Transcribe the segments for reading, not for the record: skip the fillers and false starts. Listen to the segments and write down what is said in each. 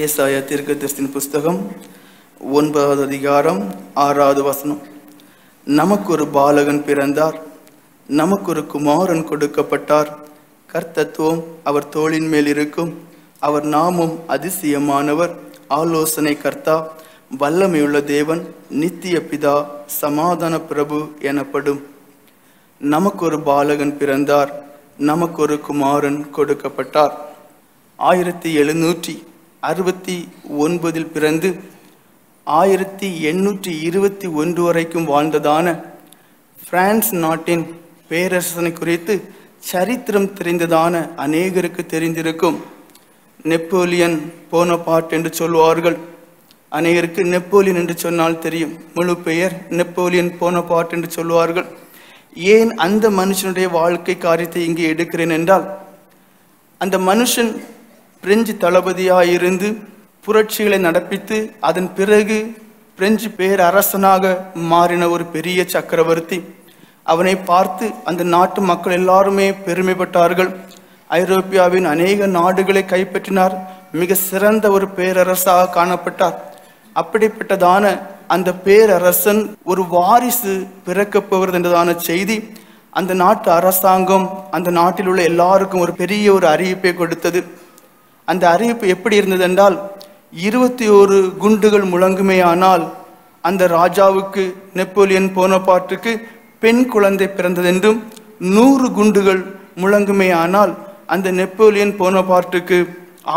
ஏசாயா தீர்க்கதரிசியின் புஸ்தகம் 9வது அதிகாரம் 6வது வசனம். நமக்கு ஒரு பாலகன் பிறந்தார், நமக்கு ஒரு குமாரன் கொடுக்கப்பட்டார். கர்த்தத்துவம் அவர் தோளின் மேல் இருக்கும். அவர் நாமம் அதிசயமானவர், ஆலோசனை கர்த்தா, வல்லமையுள்ள தேவன், நித்திய பிதா, சமாதான பிரபு எனப்படும். நமக்கு ஒரு பாலகன் பிறந்தார், நமக்கு ஒரு குமாரன் கொடுக்கப்பட்டார். 1769 பிறந்து 1821 வரைக்கும் வாழ்ந்ததான பிரான்ஸ் நாட்டின் பேரரசனை குறித்து சரித்திரம் தெரிந்ததான அநேகருக்கு தெரிந்திருக்கும். நெப்போலியன் போனபார்ட் என்று சொல்வார்கள். அநேகருக்கு நெப்போலியன் என்று சொன்னால் தெரியும். முழு பெயர் நெப்போலியன் போனபார்ட் என்று சொல்வார்கள். ஏன் அந்த மனுஷனுடைய வாழ்க்கை காரியத்தை இங்கே எடுக்கிறேன் என்றால், அந்த மனுஷன் பிரெஞ்சு தளபதியாயிருந்து புரட்சிகளை நடப்பித்து அதன் பிறகு பிரெஞ்சு பேரரசனாக மாறின ஒரு பெரிய சக்கரவர்த்தி. அவனை பார்த்து அந்த நாட்டு மக்கள் எல்லாருமே பெருமைப்பட்டார்கள். ஐரோப்பியாவின் அநேக நாடுகளை கைப்பற்றினார். மிக சிறந்த ஒரு பேரரசாக காணப்பட்டார். அப்படிப்பட்டதான அந்த பேரரசன் ஒரு வாரிசு பிறக்கப் போகிறது என்றதான செய்தி அந்த நாட்டு அரசாங்கம் அந்த நாட்டில் உள்ள எல்லாருக்கும் ஒரு பெரிய ஒரு அறிவிப்பை கொடுத்தது. அந்த அறிவிப்பு எப்படி இருந்தது என்றால், 21 குண்டுகள் முழங்குமே ஆனால் அந்த ராஜாவுக்கு, நெப்போலியன் போனபார்ட்டுக்கு பெண் குழந்தை பிறந்ததென்றும், 100 குண்டுகள் முழங்குமே ஆனால் அந்த நெப்போலியன் போனபார்ட்டுக்கு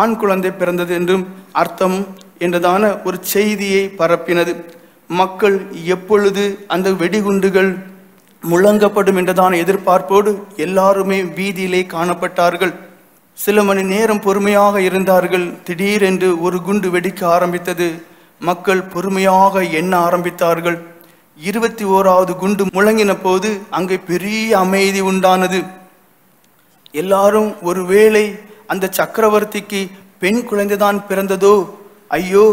ஆண் குழந்தை பிறந்தது என்றும் அர்த்தம் என்றதான ஒரு செய்தியை பரப்பினது. மக்கள் எப்பொழுது அந்த வெடிகுண்டுகள் முழங்கப்படும் என்றதான எதிர்பார்ப்போடு எல்லாருமே வீதியிலே காணப்பட்டார்கள். சில மணி நேரம் பொறுமையாக இருந்தார்கள். திடீரென்று ஒரு குண்டு வெடிக்க ஆரம்பித்தது. மக்கள் பொறுமையாக எண்ண ஆரம்பித்தார்கள். 21வது குண்டு முழங்கின போது அங்கே பெரிய அமைதி உண்டானது. எல்லாரும், ஒருவேளை அந்த சக்கரவர்த்திக்கு பெண் குழந்தைதான் பிறந்ததோ, ஐயோ,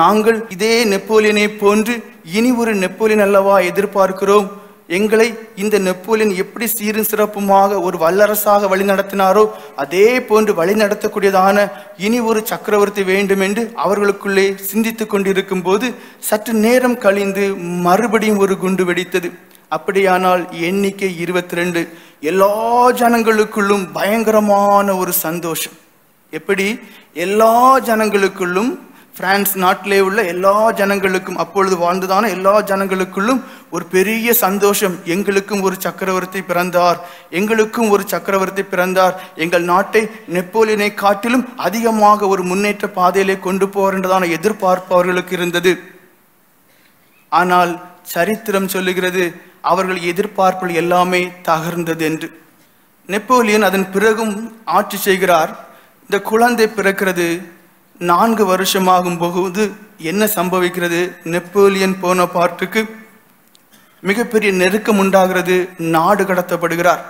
நாங்கள் இதே நெப்போலியனை போன்று இனி ஒரு நெப்போலியன் அல்லவா எதிர்பார்க்கிறோம். எங்களை இந்த நெப்போலியன் எப்படி சீரும் சிறப்புமாக ஒரு வல்லரசாக வழி நடத்தினாரோ அதே போன்று வழி நடத்தக்கூடியதான இனி ஒரு சக்கரவர்த்தி வேண்டும் என்று அவர்களுக்குள்ளே சிந்தித்து கொண்டிருக்கும் போது சற்று நேரம் கழிந்து மறுபடியும் ஒரு குண்டு வெடித்தது. அப்படியானால் எண்ணிக்கை 22. எல்லா ஜனங்களுக்குள்ளும் பயங்கரமான ஒரு சந்தோஷம். எப்படி? எல்லா ஜனங்களுக்குள்ளும், பிரான்ஸ் நாட்டிலே உள்ள எல்லா ஜனங்களுக்கும், அப்பொழுது வாழ்ந்ததான எல்லா ஜனங்களுக்குள்ளும் ஒரு பெரிய சந்தோஷம். எங்களுக்கும் ஒரு சக்கரவர்த்தி பிறந்தார், எங்களுக்கும் ஒரு சக்கரவர்த்தி பிறந்தார், எங்கள் நாட்டை நெப்போலியனை காட்டிலும் அதிகமாக ஒரு முன்னேற்ற பாதையிலே கொண்டு போகின்றதான எதிர்பார்ப்பு அவர்களுக்கு இருந்தது. ஆனால் சரித்திரம் சொல்லுகிறது, அவர்கள் எதிர்பார்ப்புகள் எல்லாமே தகர்ந்தது என்று. நெப்போலியன் அதன் பிறகும் ஆட்சி செய்கிறார். இந்த குழந்தை பிறக்கிறது. 4 வருஷமாகும் போது என்ன சம்பவிக்கிறது? நெப்போலியன் போனபார்ட்டுக்கு மிகப்பெரிய நெருக்கம் உண்டாகிறது. நாடு கடத்தப்படுகிறார்.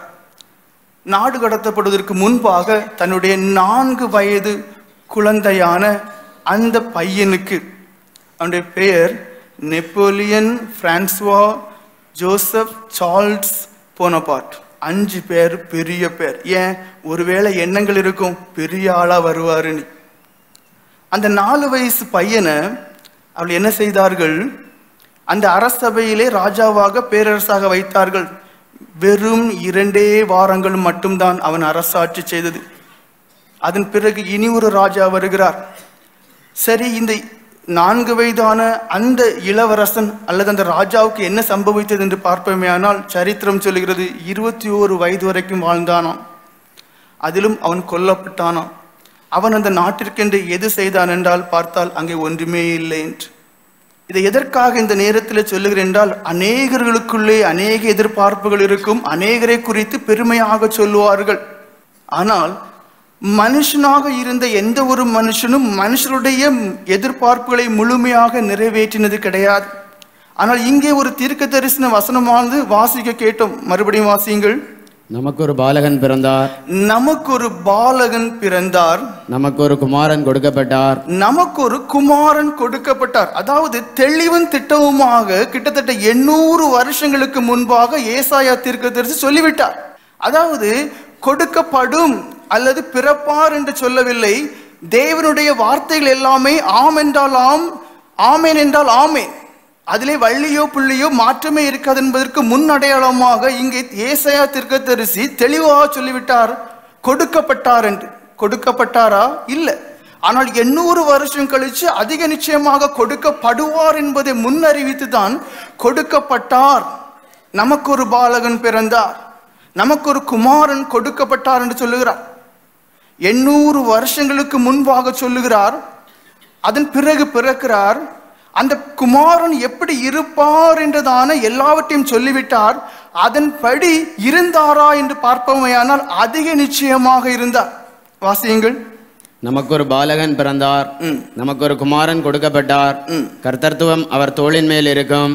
நாடு கடத்தப்படுவதற்கு முன்பாக தன்னுடைய 4 வயது குழந்தையான அந்த பையனுக்கு, அவனுடைய பெயர் Napoleon Francois Joseph Charles Bonaparte. 5 பேர், பெரிய பேர். ஏன்? ஒருவேளை எண்ணங்கள் இருக்கும், பெரிய ஆளா வருவாருன்னு. அந்த 4 வயசு பையனை அவள் என்ன செய்தார்கள்? அந்த அரசபையிலே ராஜாவாக பேரரசாக வைத்தார்கள். வெறும் 2 வாரங்கள் மட்டும்தான் அவன் அரசாட்சி செய்தது. அதன் பிறகு இனி ஒரு ராஜா வருகிறார். சரி, இந்த 4 வயதான அந்த இளவரசன் அல்லது அந்த ராஜாவுக்கு என்ன சம்பவித்தது என்று பார்ப்போமே ஆனால், சரித்திரம் சொல்லுகிறது 21 வயது வரைக்கும் வாழ்ந்தானாம். அதிலும் அவன் கொல்லப்பட்டானாம். அவன் அந்த நாட்டிற்கென்று எது செய்தான் என்றால் பார்த்தால் அங்கே ஒன்றுமே இல்லை என்று. இதை எதற்காக இந்த நேரத்தில் சொல்லுகிறேன் என்றால், அநேகர்களுக்குள்ளே அநேக எதிர்பார்ப்புகள் இருக்கும். அநேகரை குறித்து பெருமையாக சொல்லுவார்கள். ஆனால் மனுஷனாக இருந்த எந்த ஒரு மனுஷனும் மனுஷருடைய எதிர்பார்ப்புகளை முழுமையாக நிறைவேற்றினது கிடையாது. ஆனால் இங்கே ஒரு தீர்க்க தரிசன வசனமானது வாசிக்க கேட்டோம். மறுபடியும் வாசியுங்கள். நமக்கு ஒரு பாலகன் பிறந்தார், நமக்கு ஒரு பாலகன் பிறந்தார், நமக்கு ஒரு குமாரன் கொடுக்கப்பட்டார், நமக்கு ஒரு குமாரன் கொடுக்கப்பட்டார். அதாவது தெளிவும் திட்டவுமாக கிட்டத்தட்ட 800 வருஷங்களுக்கு முன்பாக ஏசாயா தீர்க்கதரிசி சொல்லிவிட்டார். அதாவது கொடுக்கப்படும் அல்லது பிறப்பார் என்று சொல்லவில்லை, தேவனுடைய வார்த்தைகள் எல்லாமே ஆம் என்றால் ஆம், ஆமேன் என்றால் ஆமேன். அதிலே வள்ளியோ புள்ளியோ மாற்றமே இருக்காது என்பதற்கு முன் அடையாளமாக இங்கே ஏசாயா தீர்க்கதரிசி தெளிவாக சொல்லிவிட்டார், கொடுக்கப்பட்டார் என்று. கொடுக்கப்பட்டாரா? இல்லை. ஆனால் 800 வருஷம் கழிச்சு அதிக நிச்சயமாக கொடுக்கப்படுவார் என்பதை முன்னறிவித்து தான் கொடுக்கப்பட்டார். நமக்கு ஒரு பாலகன் பிறந்தார், நமக்கு ஒரு குமாரன் கொடுக்கப்பட்டார் என்று சொல்லுகிறார். 800 வருஷங்களுக்கு முன்பாக சொல்லுகிறார். அதன் பிறகு பிறக்கிறார். அந்த குமாரன் எப்படி இருப்பார் என்றதான எல்லாவற்றையும் சொல்லிவிட்டார். அதன்படி இருந்தாரா என்று பார்ப்போமேயானால் அதிக நிச்சயமாக இருந்தார். வாசியுங்கள். நமக்கு ஒரு பாலகன் பிறந்தார், நமக்கு ஒரு குமாரன் கொடுக்கப்பட்டார், கர்த்தத்துவம் அவர் தோளின் மேல் இருக்கும்,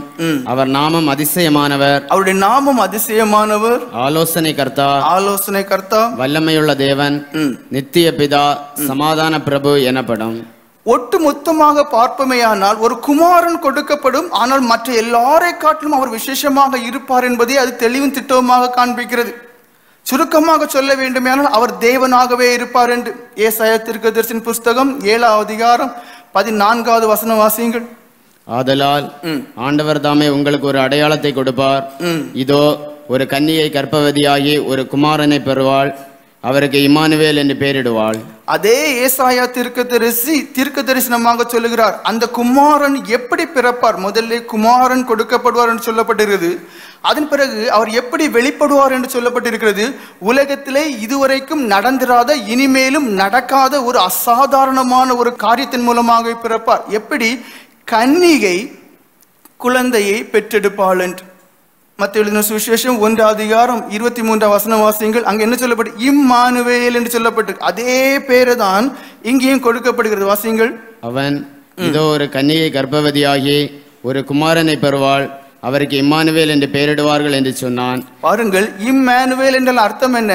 அவர் நாமம் அதிசயமானவர், அவருடைய நாமம் அதிசயமானவர், ஆலோசனை கர்த்தா, ஆலோசனை கர்த்தா, வல்லமையுள்ள தேவன், நித்திய பிதா, சமாதான பிரபு எனப்படும். ஒட்டு மொத்தமாக பார்ப்பமையானால் ஒரு குமாரன் கொடுக்கப்படும். ஆனால் மற்ற எல்லாரை காட்டிலும் அவர் விசேஷமாக இருப்பார் என்பதை அது தெளிவும் திட்டமாக காண்பிக்கிறது. சுருக்கமாக சொல்ல வேண்டுமானால் அவர் தேவனாகவே இருப்பார் என்று. ஏசாயா தீர்க்கதரிசியின் புஸ்தகம் 7ஆம் அதிகாரம் 14வது வசனம் வாசியுங்கள். ஆதலால் ஆண்டவர் தாமே உங்களுக்கு ஒரு அடையாளத்தை கொடுப்பார், இதோ ஒரு கன்னியை கர்ப்பவதியாகி ஒரு குமாரனை பெறுவாள், அவருக்கு இம்மானுவேல் என்று பெயரிடுவாள். அதே ஏசாயா தீர்க்க தரிசனமாக சொல்லுகிறார். அந்த குமாரன் எப்படி பிறப்பார்? முதல்ல குமாரன் கொடுக்கப்படுவார் என்று சொல்லப்பட்டிருக்கிறது. அதன் பிறகு அவர் எப்படி வெளிப்படுவார் என்று சொல்லப்பட்டிருக்கிறது. உலகத்திலே இதுவரைக்கும் நடந்திராத, இனிமேலும் நடக்காத ஒரு அசாதாரணமான ஒரு காரியத்தின் மூலமாக பிறப்பார். எப்படி? கன்னிகை குழந்தையை பெற்றெடுப்பாள் என்று. மத்தேயு எழுதின சுவிசேஷம் 1ஆம் அதிகாரம் 23ஆம் வசனம் வாசியுங்கள். அங்க என்ன சொல்லப்பட்டு? இம்மானுவேல் என்று சொல்லப்பட்டு அதே பேரு தான் இங்கேயும் கொடுக்கப்படுகிறது. வாசியுங்கள். அவன் இதோ ஒரு கன்னியை கர்ப்பவதியாகி ஒரு குமாரனை பெறுவாள், அவருக்கு இம்மானுவேல் என்று பெயரிடுவார்கள் என்று சொன்னான். பாருங்கள், இம்மானுவேல் என்றால் அர்த்தம் என்ன?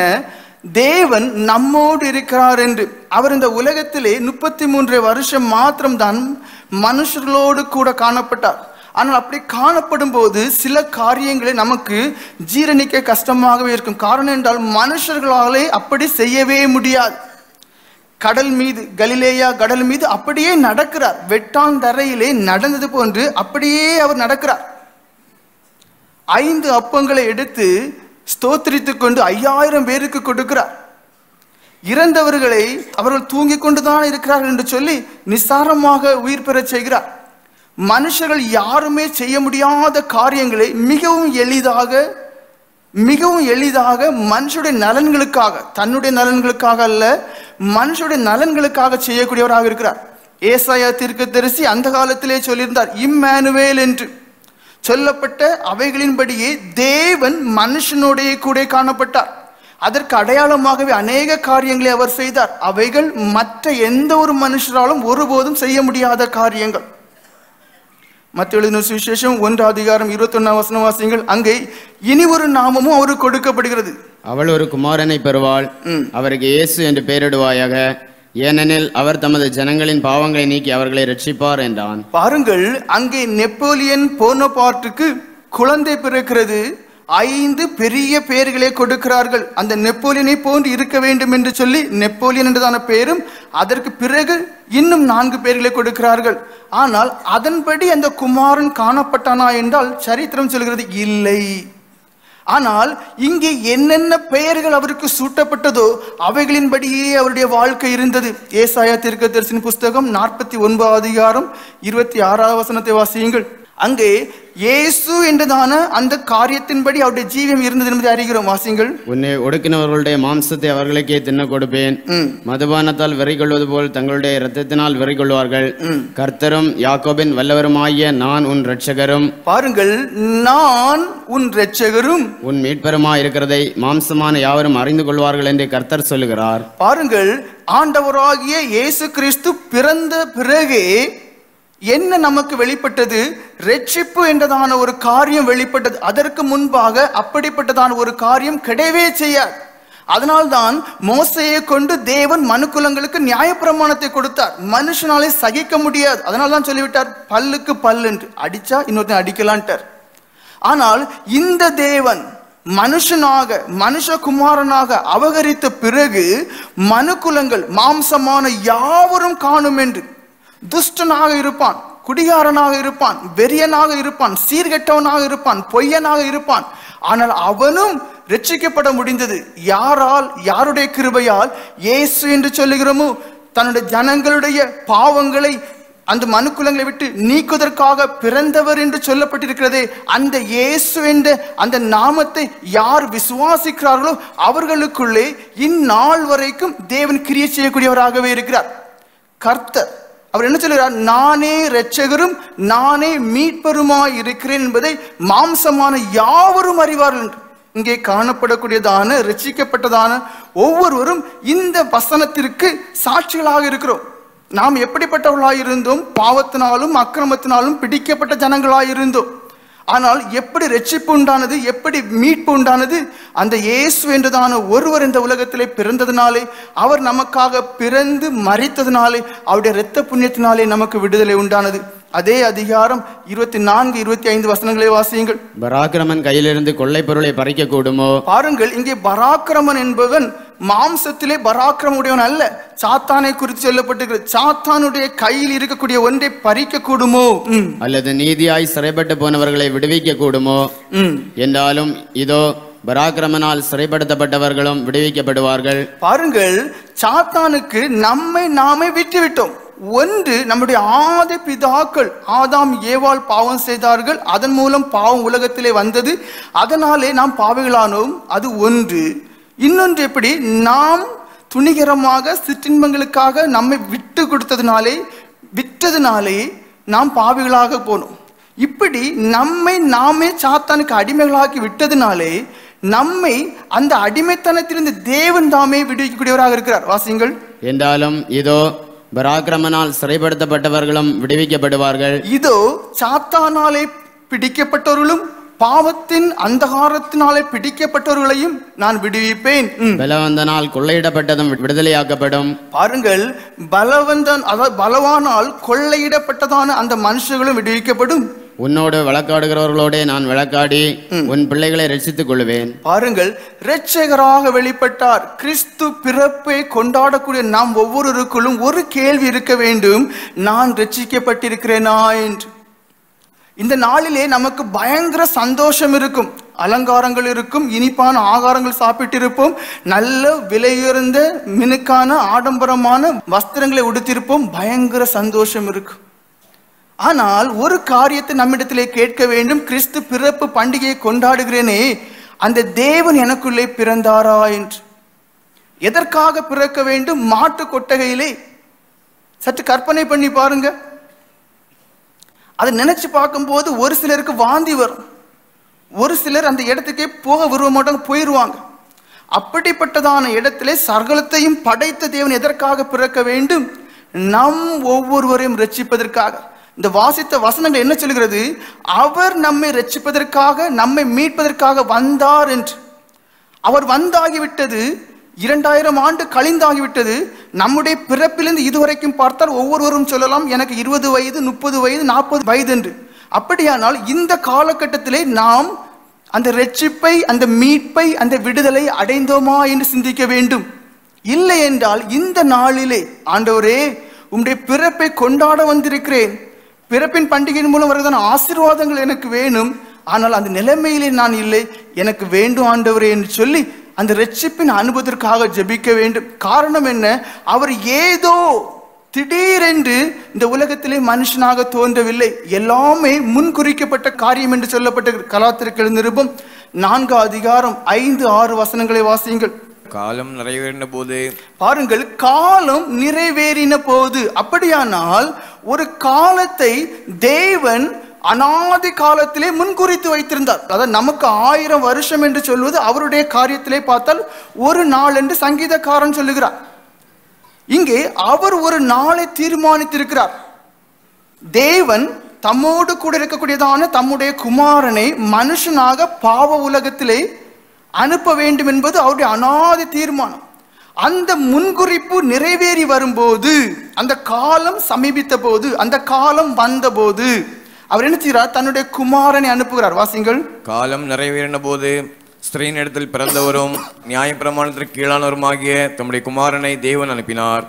தேவன் நம்மோடு இருக்கிறார் என்று. அவர் இந்த உலகத்திலே 33 வருஷம் மாத்திரம்தான் மனுஷர்களோடு கூட காணப்பட்டார். ஆனால் அப்படி காணப்படும் போது சில காரியங்களை நமக்கு ஜீரணிக்க கஷ்டமாகவே இருக்கும். காரணம் என்றால் மனுஷர்களாலே அப்படி செய்யவே முடியாது. கடல் மீது, கலிலேயா கடல் மீது அப்படியே நடக்கிறார். வெட்டாந்தரையிலே நடந்தது போன்று அப்படியே அவர் நடக்கிறார். 5 அப்பங்களை எடுத்து ஸ்தோத்திரித்துக் கொண்டு 5000 பேருக்கு கொடுக்கிறார். இறந்தவர்களை அவர்கள் தூங்கிக் கொண்டுதான் இருக்கிறார்கள் என்று சொல்லி நிசாரமாக உயிர் பெறச் செய்கிறார். மனுஷர்கள் யாருமே செய்ய முடியாத காரியங்களை மிகவும் எளிதாக மனுஷருடைய நலன்களுக்காக, தன்னுடைய நலன்களுக்காக அல்ல, மனுஷருடைய நலன்களுக்காக செய்யக்கூடியவராக இருக்கிறார். ஏசாயா தீர்க்கதரிசி அந்த காலத்திலே சொல்லியிருந்தார், இம்மானுவேல் என்று சொல்லப்பட்ட அவைகளின்படியே தேவன் மனுஷனுடைய கூட காணப்பட்டார். அதற்கு அடையாளமாகவே அநேக காரியங்களை அவர் செய்தார். அவைகள் மற்ற எந்த ஒரு மனுஷராலும் ஒருபோதும் செய்ய முடியாத காரியங்கள். மத்தேயு எழுதின சுவிசேஷம் 1ஆம் அதிகாரம் 21ஆம் வசனம் வாசியுங்கள். அங்கே இனி ஒரு நாமமும் அவருக்கு கொடுக்கப்படுகிறது. அவள் ஒரு குமாரனை பெறுவாள், அவருக்கு இயேசு என்று பெயரிடுவாயாக, ஏனெனில் அவர் தமது ஜனங்களின் பாவங்களை நீக்கி அவர்களை ரட்சிப்பார் என்றான். பாருங்கள், அங்கே நெப்போலியன் போனபார்ட்டுக்கு குழந்தை பிறக்கிறது. 5 பெரிய பெயர்களை கொடுக்கிறார்கள். அந்த நெப்போலியனை போன்று இருக்க வேண்டும் என்று சொல்லி நெப்போலியன் என்றதான பெயரும், அதற்கு பிறகு இன்னும் 4 பெயர்களை கொடுக்கிறார்கள். ஆனால் அதன்படி அந்த குமாரன் காணப்பட்டானா என்றால் சரித்திரம் சொல்கிறது இல்லை. ஆனால் இங்கே என்னென்ன பெயர்கள் அவருக்கு சூட்டப்பட்டதோ அவைகளின்படியே அவருடைய வாழ்க்கை இருந்தது. ஏசாயா தீர்க்கதரிசியின் புஸ்தகம் 49ஆம் அதிகாரம் 26ஆம் வசனத்தை வாசியுங்கள். அங்கே இயேசு என்றதான அந்த காரியத்தின்படி அவருடைய ஜீவியம் இருந்தது என்பதை அறிகிறோம். வாசியுங்கள். உன்னை ஒடுக்கினவர்களுடைய மாம்சத்தை அவர்களுக்கே தின்ன கொடுப்பேன், மதுபானத்தால் வெறி கொள்வது போல் தங்களுடைய இரத்தத்தினால் வெறி கொள்வார்கள், கர்த்தரும் யாக்கோபின் வல்லவருமாகிய நான் உன் இரட்சகரும். பாருங்கள், நான் உன் இரட்சகரும் உன் மீட்பருமாய் இருக்கிறதை மாம்சமான யாவரும் அறிந்து கொள்வார்கள் என்று கர்த்தர் சொல்லுகிறார். பாருங்கள், ஆண்டவராகிய இயேசு கிறிஸ்து பிறந்த பிறகே என்ன நமக்கு வெளிப்பட்டது? ரட்சிப்பு என்றதான ஒரு காரியம் வெளிப்பட்டது. அதற்கு முன்பாக அப்படிப்பட்டதான ஒரு காரியம் கிடையவே செய்யாது. அதனால்தான் மோசையை கொண்டு தேவன் மனுக்குலங்களுக்கு நியாயப்பிரமாணத்தை கொடுத்தார். மனுஷனாலே சகிக்க முடியாது. அதனால்தான் சொல்லிவிட்டார், பல்லுக்கு பல்லு என்று. அடிச்சா இன்னொருத்தன் அடிக்கலான்ட்டார். ஆனால் இந்த தேவன் மனுஷனாக மனுஷகுமாரனாக அவகரித்த பிறகு மனுக்குலங்கள் மாம்சமான யாவரும் காணும் என்று. துஷ்டனாக இருப்பான், குடிகாரனாக இருப்பான், வெறியனாக இருப்பான், சீர்கெட்டவனாக இருப்பான், பொய்யனாக இருப்பான். ஆனால் அவனும் ரட்சிக்கப்பட முடிந்தது. யாரால்? யாருடைய கிருபையால்? இயேசு என்று சொல்லுகிறோமோ, தன்னுடைய ஜனங்களுடைய பாவங்களை அந்த மனுக்குலங்களை விட்டு நீக்குவதற்காக பிறந்தவர் என்று சொல்லப்பட்டிருக்கிறதே, அந்த இயேசு என்ற அந்த நாமத்தை யார் விசுவாசிக்கிறார்களோ அவர்களுக்குள்ளே இந்நாள் வரைக்கும் தேவன் கிரியை செய்யக்கூடியவராகவே இருக்கிறார். கர்த்தர் அவர் என்ன சொல்கிறார்? நானே இரட்சகரும் நானே மீட்பருமாய் இருக்கிறேன் என்பதை மாம்சமான யாவரும் அறிவார்கள் என்று. இங்கே காணப்படக்கூடியதான ரட்சிக்கப்பட்டதான ஒவ்வொருவரும் இந்த வசனத்திற்கு சாட்சிகளாக இருக்கிறோம். நாம் எப்படிப்பட்டவர்களாக இருந்தோம்? பாவத்தினாலும் அக்கிரமத்தினாலும் பிடிக்கப்பட்ட ஜனங்களாக இருந்தோம். ஆனால் எப்படி ரட்சிப்பு உண்டானது, எப்படி மீட்பு உண்டானது? அந்த இயேசு என்றதான ஒருவர் இந்த உலகத்திலே பிறந்ததினாலே, அவர் நமக்காக பிறந்து மரித்ததினாலே, அவருடைய இரத்த புண்ணியத்தினாலே நமக்கு விடுதலை உண்டானது. அதே அதிகாரம் 24, 25 வசனங்களை வாசியுங்கள். பராக்கிரமன் கையிலிருந்து கொள்ளை பொருளை பறிக்க கூடுமோ? பாருங்கள், இங்கே பராக்கிரமன் என்பவன் மாம்சத்திலே பராக்கிரம உடையவன் அல்ல. சாத்தானை குறித்து சொல்லப்பட்டிருக்கிறது. சாத்தானுடைய கையில் இருக்கக்கூடிய ஒன்றை பறிக்க கூடுமோ? அல்லது நீதியாய் சிறைப்பட்டு போனவர்களை விடுவிக்க கூடுமோ? என்றாலும் இதோ பராக்கிரமனால் சிறைப்படுத்தப்பட்டவர்களும் விடுவிக்கப்படுவார்கள். பாருங்கள், சாத்தானுக்கு நம்மை நாமே விட்டுவிட்டோம். ஒன்று, நம்முடைய ஆதி பிதாக்கள் ஆதாம் ஏவாள் பாவம் செய்தார்கள், அதன் மூலம் பாவம் உலகத்திலே வந்தது, அதனாலே நாம் பாவிகளானோம். அது ஒன்று. இன்னொன்று, எப்படி நாம் துணிகரமாக சிற்றின்பங்களுக்காக நம்மை விட்டு விட்டதுனாலே நாம் பாவிகளாக போனோம். இப்படி நம்மை நாமே சாத்தானுக்கு அடிமைகளாக்கி விட்டதுனாலே நம்மை அந்த அடிமைத்தனத்திலிருந்து தேவன் தாமே விடுவிக்கக்கூடியவராக இருக்கிறார். வாசியுங்கள். என்றாலும் இதோ பராக்கிரமனால் சிறைப்படுத்தப்பட்டவர்களும் விடுவிக்கப்படுவார்கள். இதோ சாத்தானாலே பிடிக்கப்பட்டவர்களும் பாவத்தின் அந்தகாரத்தினாலே பிடிக்கப்பட்டவர்களையும் நான் விடுவிப்பேன். பலவந்தனால் கொள்ளையிடப்பட்டதும் விடுதலையாக்கப்படும். பாருங்கள், பலவந்தன் அதாவது பலவானால் கொள்ளையிடப்பட்டதான அந்த மனுஷர்களும் விடுவிக்கப்படும். உன்னோடு வழக்காடுகிறவர்களோட நான் வழக்காடி உன் பிள்ளைகளை ரட்சித்துக் கொள்வேன். பாருங்கள், இரட்சகராக வெளிப்பட்டார். கிறிஸ்து பிறப்பை கொண்டாடக்கூடிய நாம் ஒவ்வொருவருக்குள்ளும் ஒரு கேள்வி இருக்க வேண்டும், நான் ரட்சிக்கப்பட்டிருக்கிறேனா என்று. இந்த நாளிலே நமக்கு பயங்கர சந்தோஷம் இருக்கும், அலங்காரங்கள் இருக்கும், இனிப்பான ஆகாரங்கள் சாப்பிட்டிருப்போம், நல்ல விலையுயர்ந்த மினுக்கான ஆடம்பரமான வஸ்திரங்களை உடுத்திருப்போம், பயங்கர சந்தோஷம் இருக்கும். ஆனால் ஒரு காரியத்தை நம்மிடத்திலே கேட்க வேண்டும், கிறிஸ்து பிறப்பு பண்டிகையை கொண்டாடுகிறேனே, அந்த தேவன் எனக்குள்ளே பிறந்தாரா என்று. எதற்காக பிறக்க வேண்டும்? மாட்டு கொட்டகையிலே. சற்று கற்பனை பண்ணி பாருங்க. அதை நினைச்சு பார்க்கும்போது ஒரு சிலருக்கு வாந்தி வரும், ஒரு சிலர் அந்த இடத்துக்கே போக விரும்ப மாட்டாங்க, போயிடுவாங்க. அப்படிப்பட்டதான இடத்திலே சகலத்தையும் படைத்த தேவன் எதற்காக பிறக்க வேண்டும்? நம் ஒவ்வொருவரையும் ரட்சிப்பதற்காக. இந்த வாசித்த வசனங்கள் என்ன சொல்கிறது? அவர் நம்மை ரட்சிப்பதற்காக, நம்மை மீட்பதற்காக வந்தார் என்று. அவர் வந்தாகிவிட்டது, 2000 ஆண்டு கழிந்தாகிவிட்டது. நம்முடைய பிறப்பிலிருந்து இதுவரைக்கும் பார்த்தால் ஒவ்வொருவரும் சொல்லலாம், எனக்கு 20 வயது, 30 வயது, 40 வயது என்று. அப்படியானால் இந்த காலகட்டத்திலே நாம் அந்த ரட்சிப்பை, அந்த மீட்பை, அந்த விடுதலை அடைந்தோமா என்று சிந்திக்க வேண்டும். இல்லை என்றால் இந்த நாளிலே, ஆண்டவரே உம்முடைய பிறப்பை கொண்டாட வந்திருக்கிறேன், பிறப்பின் பண்டிகையின் மூலம் வருவதான ஆசீர்வாதங்கள் எனக்கு வேணும், ஆனால் அந்த நிலைமையிலே நான் இல்லை, எனக்கு வேண்டும் ஆண்டவரே என்று சொல்லி அந்த ரட்சிப்பின் அனுபவத்திற்காக ஜெபிக்க வேண்டும். காரணம் என்ன? அவர் ஏதோ திடீரென்று இந்த உலகத்திலே மனுஷனாக தோன்றவில்லை. எல்லாமே முன்குறிக்கப்பட்ட காரியம் என்று சொல்லப்பட்ட கலாத்திற்கு நிருபம் 4 அதிகாரம் 5, 6 வசனங்களை வாசியுங்கள். காலம் நிறைவேறின போது. பாருங்கள், காலம் நிறைவேறின போது. அப்படியானால் ஒரு காலத்தை தேவன் அநாதி காலத்திலே முன்குறித்து வைத்திருந்தார். அதாவது நமக்கு 1000 வருஷம் என்று சொல்வது அவருடைய காரியத்திலே பார்த்தால் ஒரு நாள் என்று சங்கீதக்காரன் சொல்லுகிறார். இங்கே அவர் ஒரு நாளை தீர்மானித்திருக்கிறார். தேவன் தம்மோடு கூட இருக்கக்கூடியதான தம்முடைய குமாரனை மனுஷனாக பாவ உலகத்திலே அனுப்ப வேண்டும் என்பது அவருடைய அநாதி தீர்மானம். அந்த முன்குறிப்பு நிறைவேறி வரும்போது, அந்த காலம் சமீபித்த போது, அந்த காலம் வந்தபோது அவர் என்ன செய்கிறார்? தன்னுடைய குமாரனை அனுப்புகிறார். வாசிங்கள். காலம் நிறைவேறின போது ஸ்திரீயின் இடத்தில் பிறந்தவரும் நியாயப்பிரமாணத்திற்கு கீழானவருமாகிய தம்முடைய குமாரனை தேவன் அனுப்பினார்.